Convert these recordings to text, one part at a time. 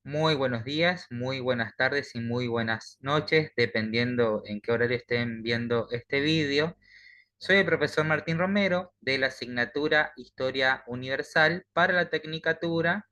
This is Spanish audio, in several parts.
Muy buenos días, muy buenas tardes y muy buenas noches, dependiendo en qué horario estén viendo este vídeo. Soy el profesor Martín Romero de la asignatura Historia Universal para la Tecnicatura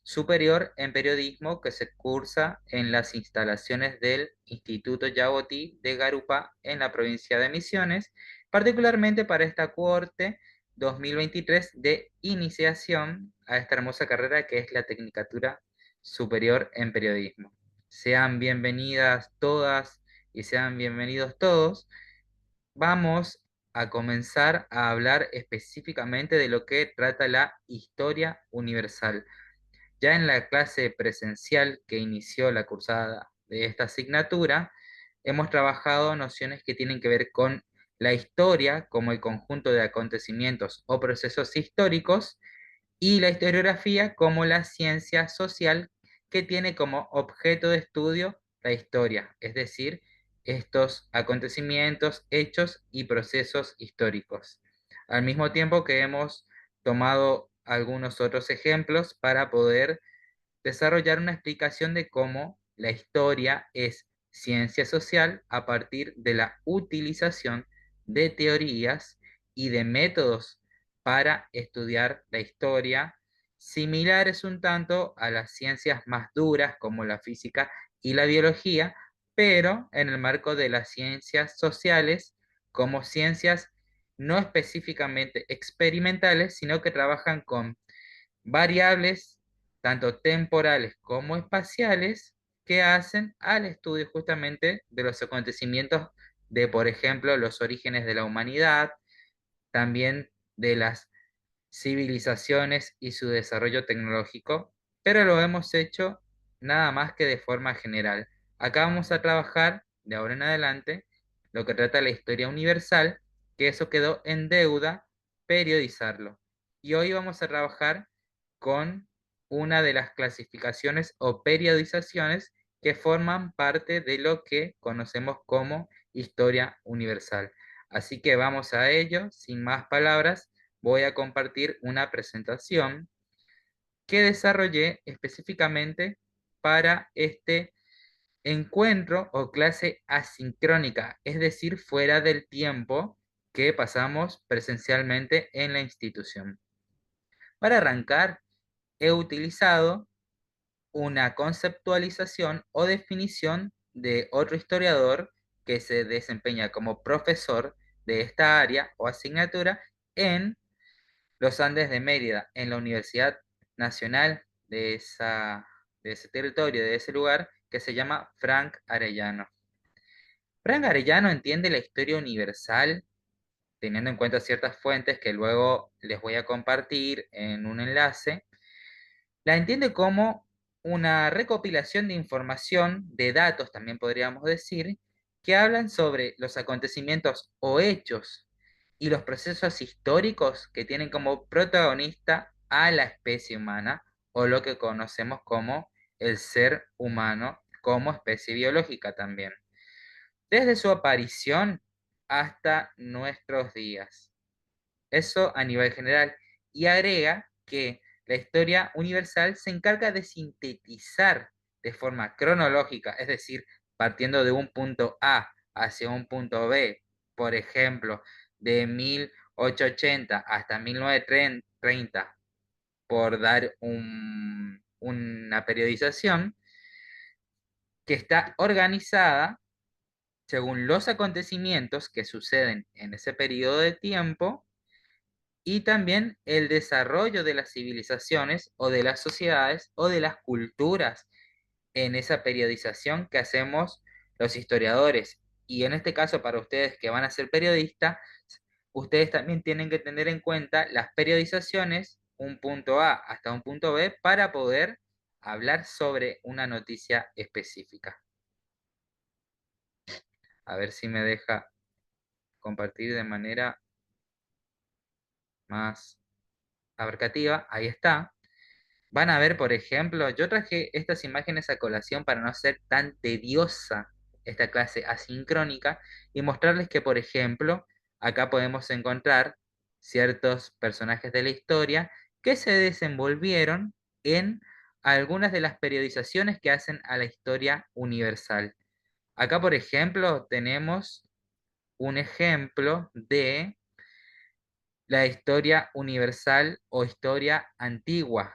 Superior en Periodismo que se cursa en las instalaciones del Instituto Yabotí de Garupa en la provincia de Misiones, particularmente para esta cohorte 2023 de iniciación a esta hermosa carrera que es la Tecnicatura Superior en Periodismo. Sean bienvenidas todas y sean bienvenidos todos. Vamos a comenzar a hablar específicamente de lo que trata la historia universal. Ya en la clase presencial que inició la cursada de esta asignatura, hemos trabajado nociones que tienen que ver con la historia como el conjunto de acontecimientos o procesos históricos y la historiografía como la ciencia social que tiene como objeto de estudio la historia, es decir, estos acontecimientos, hechos y procesos históricos. Al mismo tiempo que hemos tomado algunos otros ejemplos para poder desarrollar una explicación de cómo la historia es ciencia social a partir de la utilización de teorías y de métodos para estudiar la historia, similares un tanto a las ciencias más duras como la física y la biología, pero en el marco de las ciencias sociales como ciencias no específicamente experimentales, sino que trabajan con variables, tanto temporales como espaciales, que hacen al estudio justamente de los acontecimientos de, por ejemplo, los orígenes de la humanidad, también de las civilizaciones y su desarrollo tecnológico, pero lo hemos hecho nada más que de forma general. Acá vamos a trabajar de ahora en adelante lo que trata la historia universal, que eso quedó en deuda periodizarlo. Y hoy vamos a trabajar con una de las clasificaciones o periodizaciones que forman parte de lo que conocemos como historia universal. Así que vamos a ello, sin más palabras, voy a compartir una presentación que desarrollé específicamente para este encuentro o clase asincrónica, es decir, fuera del tiempo que pasamos presencialmente en la institución. Para arrancar, he utilizado una conceptualización o definición de otro historiador que se desempeña como profesor de esta área o asignatura en los Andes de Mérida, en la Universidad Nacional de ese territorio, de ese lugar, que se llama Frank Arellano. Frank Arellano entiende la historia universal teniendo en cuenta ciertas fuentes que luego les voy a compartir en un enlace. La entiende como una recopilación de información, de datos también podríamos decir, que hablan sobre los acontecimientos o hechos y los procesos históricos que tienen como protagonista a la especie humana o lo que conocemos como el ser humano como especie biológica también, desde su aparición hasta nuestros días. Eso a nivel general. Y agrega que la historia universal se encarga de sintetizar de forma cronológica, es decir, partiendo de un punto A hacia un punto B, por ejemplo, de 1880 hasta 1930, por dar una periodización que está organizada según los acontecimientos que suceden en ese periodo de tiempo y también el desarrollo de las civilizaciones o de las sociedades o de las culturas en esa periodización que hacemos los historiadores. Y en este caso, para ustedes que van a ser periodistas, ustedes también tienen que tener en cuenta las periodizaciones, un punto A hasta un punto B, para poder hablar sobre una noticia específica. A ver si me deja compartir de manera más abarcativa. Ahí está. Van a ver, por ejemplo, yo traje estas imágenes a colación para no ser tan tediosa esta clase asincrónica y mostrarles que, por ejemplo, acá podemos encontrar ciertos personajes de la historia que se desenvolvieron en algunas de las periodizaciones que hacen a la historia universal. Acá, por ejemplo, tenemos un ejemplo de la historia universal o historia antigua.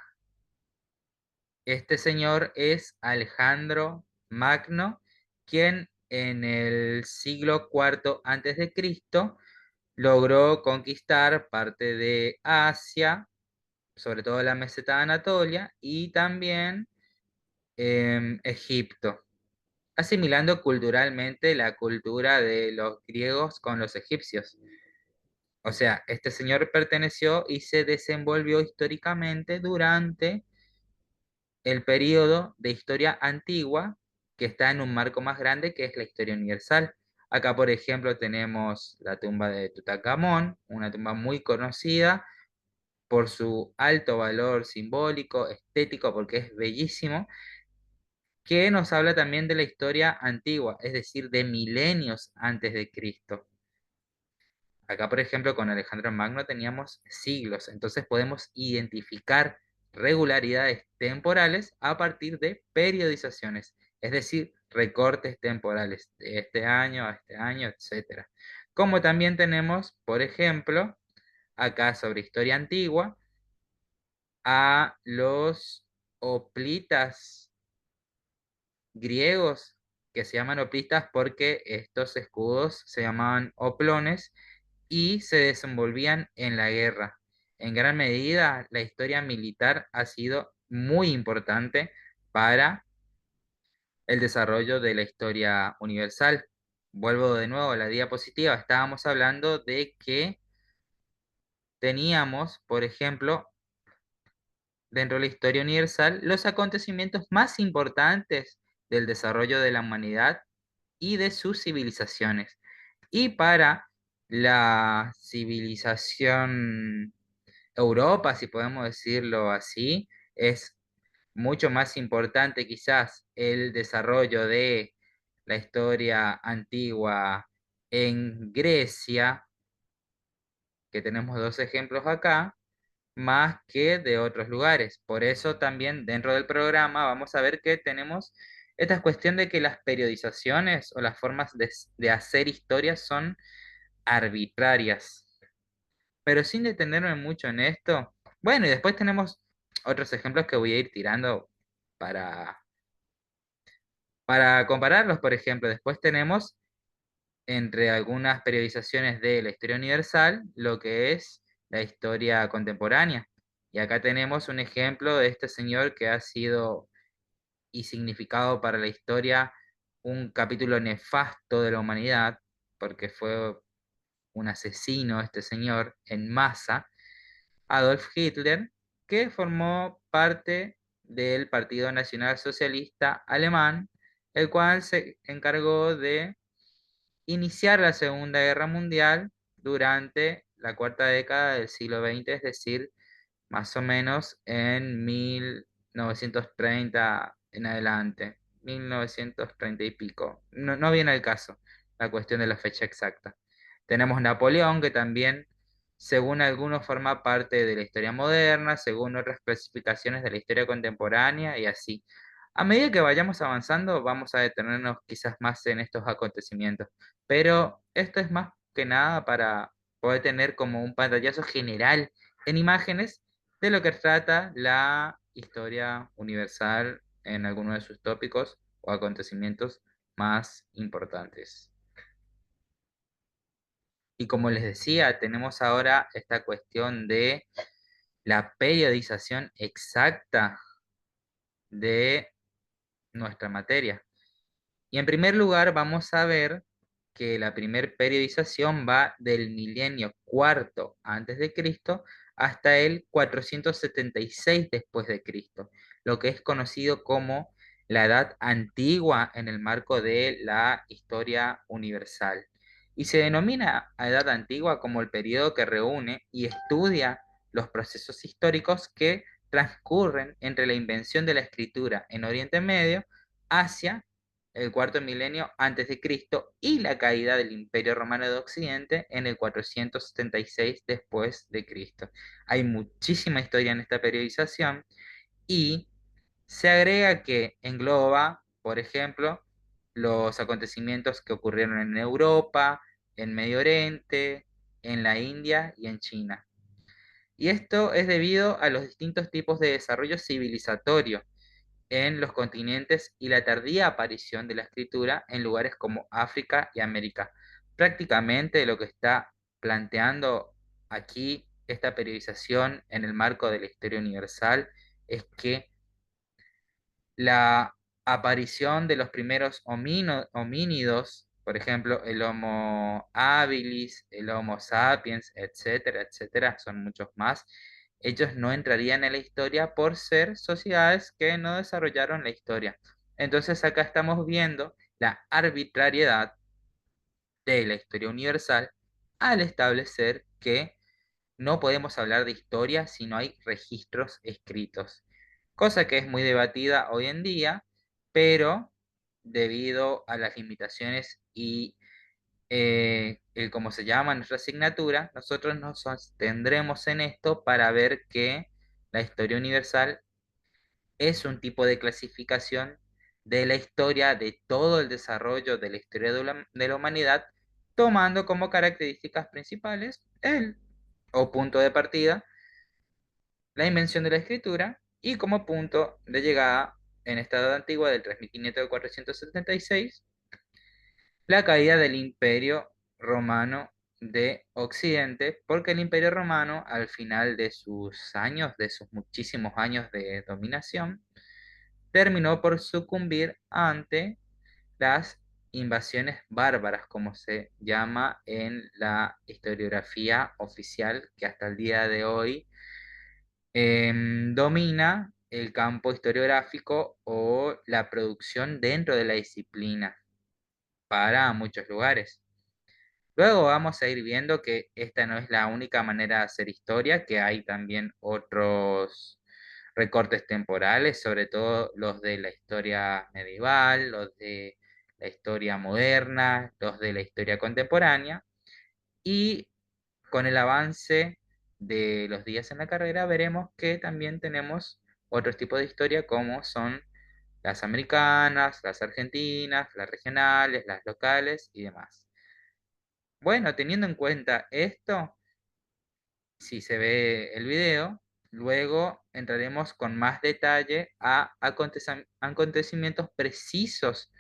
Este señor es Alejandro Magno, quien en el siglo IV antes de Cristo logró conquistar parte de Asia, sobre todo la meseta de Anatolia, y también Egipto, asimilando culturalmente la cultura de los griegos con los egipcios. O sea, este señor perteneció y se desenvolvió históricamente durante el periodo de historia antigua que está en un marco más grande que es la historia universal. Acá, por ejemplo, tenemos la tumba de Tutankamón, una tumba muy conocida por su alto valor simbólico, estético, porque es bellísimo, que nos habla también de la historia antigua, es decir, de milenios antes de Cristo. Acá, por ejemplo, con Alejandro Magno teníamos siglos, entonces podemos identificar regularidades temporales a partir de periodizaciones, es decir, recortes temporales de este año a este año, etcétera. Como también tenemos, por ejemplo, acá sobre historia antigua, a los hoplitas griegos que se llaman hoplitas porque estos escudos se llamaban oplones y se desenvolvían en la guerra. En gran medida, la historia militar ha sido muy importante para el desarrollo de la historia universal. Vuelvo de nuevo a la diapositiva. Estábamos hablando de que teníamos, por ejemplo, dentro de la historia universal, los acontecimientos más importantes del desarrollo de la humanidad y de sus civilizaciones. Y para la civilización Europa, si podemos decirlo así, es mucho más importante quizás el desarrollo de la historia antigua en Grecia, que tenemos dos ejemplos acá, más que de otros lugares. Por eso también dentro del programa vamos a ver que tenemos esta cuestión de que las periodizaciones o las formas de hacer historias son arbitrarias. Pero sin detenerme mucho en esto, bueno, y después tenemos otros ejemplos que voy a ir tirando para, para compararlos. Por ejemplo, después tenemos entre algunas periodizaciones de la historia universal lo que es la historia contemporánea. Y acá tenemos un ejemplo de este señor que ha sido y significado para la historia un capítulo nefasto de la humanidad, porque fue un asesino este señor en masa, Adolf Hitler, que formó parte del Partido Nacional Socialista Alemán, el cual se encargó de iniciar la Segunda Guerra Mundial durante la cuarta década del siglo XX, es decir, más o menos en 1930 en adelante, 1930 y pico. No, no viene al caso la cuestión de la fecha exacta. Tenemos Napoleón, que también, según algunos, forma parte de la historia moderna, según otras clasificaciones de la historia contemporánea y así. A medida que vayamos avanzando, vamos a detenernos quizás más en estos acontecimientos, pero esto es más que nada para poder tener como un pantallazo general en imágenes de lo que trata la historia universal en alguno de sus tópicos o acontecimientos más importantes. Y como les decía, tenemos ahora esta cuestión de la periodización exacta de nuestra materia. Y en primer lugar vamos a ver que la primer periodización va del milenio cuarto antes de Cristo hasta el 476 después de Cristo, lo que es conocido como la Edad Antigua en el marco de la historia universal. Y se denomina a Edad Antigua como el periodo que reúne y estudia los procesos históricos que transcurren entre la invención de la escritura en Oriente Medio hacia el cuarto milenio antes de Cristo y la caída del Imperio Romano de Occidente en el 476 después de Cristo. Hay muchísima historia en esta periodización y Se agrega que engloba, por ejemplo, los acontecimientos que ocurrieron en Europa, en Medio Oriente, en la India y en China. Y esto es debido a los distintos tipos de desarrollo civilizatorio en los continentes y la tardía aparición de la escritura en lugares como África y América. Prácticamente lo que está planteando aquí esta periodización en el marco de la historia universal es que la aparición de los primeros homínidos, por ejemplo, el Homo habilis, el Homo sapiens, etcétera, etcétera, son muchos más, ellos no entrarían en la historia por ser sociedades que no desarrollaron la historia. Entonces acá estamos viendo la arbitrariedad de la historia universal al establecer que no podemos hablar de historia si no hay registros escritos, cosa que es muy debatida hoy en día, pero debido a las limitaciones y el cómo se llama nuestra asignatura, nosotros nos sostendremos en esto para ver que la historia universal es un tipo de clasificación de la historia, de todo el desarrollo de la historia de la humanidad, tomando como características principales el o punto de partida la invención de la escritura y como punto de llegada en esta edad antigua del 3500 al 476, la caída del Imperio Romano de Occidente, porque el Imperio Romano al final de sus años, de sus muchísimos años de dominación, terminó por sucumbir ante las invasiones bárbaras, como se llama en la historiografía oficial, que hasta el día de hoy domina el campo historiográfico o la producción dentro de la disciplina para muchos lugares. Luego vamos a ir viendo que esta no es la única manera de hacer historia, que hay también otros recortes temporales, sobre todo los de la historia medieval, los de la historia moderna, los de la historia contemporánea. Y con el avance de los días en la carrera, veremos que también tenemos otros tipos de historia como son las americanas, las argentinas, las regionales, las locales y demás. Bueno, teniendo en cuenta esto, si se ve el video, luego entraremos con más detalle a acontecimientos precisos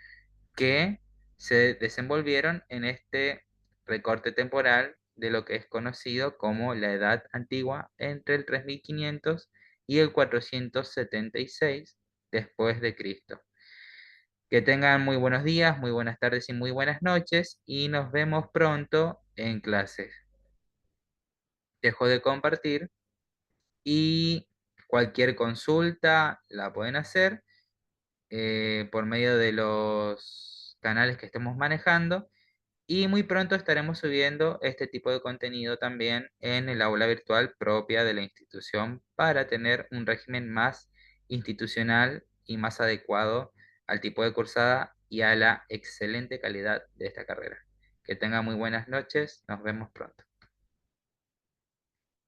que se desenvolvieron en este recorte temporal de lo que es conocido como la Edad Antigua entre el 3500 y el 476 después de Cristo. Que tengan muy buenos días, muy buenas tardes y muy buenas noches y nos vemos pronto en clases. Dejo de compartir y cualquier consulta la pueden hacer por medio de los canales que estemos manejando. Y muy pronto estaremos subiendo este tipo de contenido también en el aula virtual propia de la institución para tener un régimen más institucional y más adecuado al tipo de cursada y a la excelente calidad de esta carrera. Que tengan muy buenas noches, nos vemos pronto.